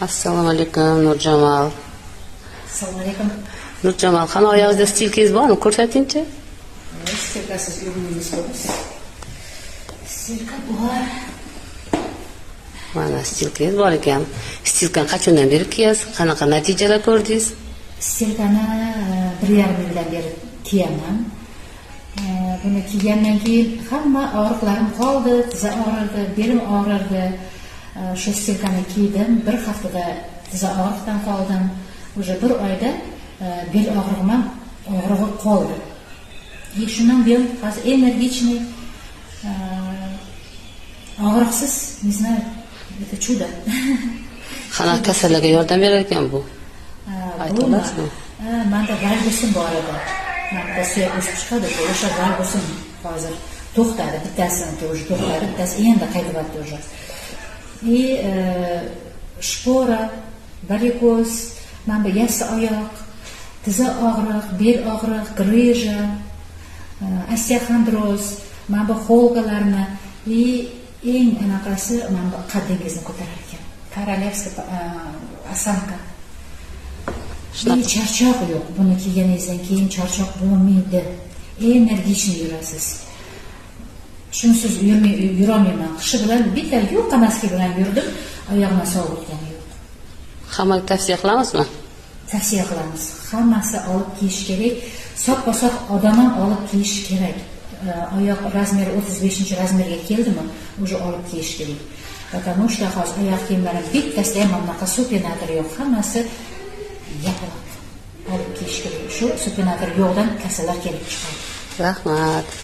Assalomu alaykum Nurjamol. Assalomu alaykum. Nurjamol, qani oyog'ingizda stilkangiz bormi? Ko'rsating-chi. Stilkasiz o'rningiz ko'rsiz. Stilka bor. Mana stilkangiz bor ekan. Stilkani qachondan beri kiyasiz? Qanaqa natijalar ko'rdingiz? Stilkani 1,5 yildan beri kiyaman. Buni kiygandan keyin hamma og'riqlarim qoldi, tiza og'rirdi, belim og'rirdi. Shu stilkani kiydim, bir haftada tiza og'riqdan qoldim. Уже 1 oyda bel og'rig'i qoldi. Shundan buyon hozir energichniy, og'riqsiz, не знаю, это чудо. Qanaqa kasallarga yordam berar ekan bu? Ayta olasizmi? Menda valgusim bor edi. Menda suyak o'sib chiqadi, o'sha valgusim hozir to'xtadi, bittasini to'xtadi, bittasi endi qaytyapti уже. И shpora, varikoz, mana bu yassi oyoq, tiza og'riq, bel og'riq, gryja, osteoxondroz, mana bu xolgalarni eng anaqasi mana bu qaddingizni ko'tarar ekan. Korolevskiy осанка. Charchoq yo'q. Buni kiyganingizdan keyin charchoq bo'lmaydi. Energichniy yurasiz. Shunsiz yurolmayman. Qishi bilan bitta yo'q maska bilan yurdim, oyog'imni sog'liqgani yo'q. Hammaga tavsiya qilamizmi? Tavsiya qilamiz. Hammasi olib kiyish kerak. Soppa-sop odam ham olib kiyish kerak. Oyoq razmeri 35-razmerga keldimi, уже olib kiyish kerak. Потому что hozir oyoq kiyimlari bittasida ham bunaqa supinator yo'q. Hammasi yapilib olib kiyish kerak. Shu supinator yo'qdan kasallar kelib chiqadi. Rahmat.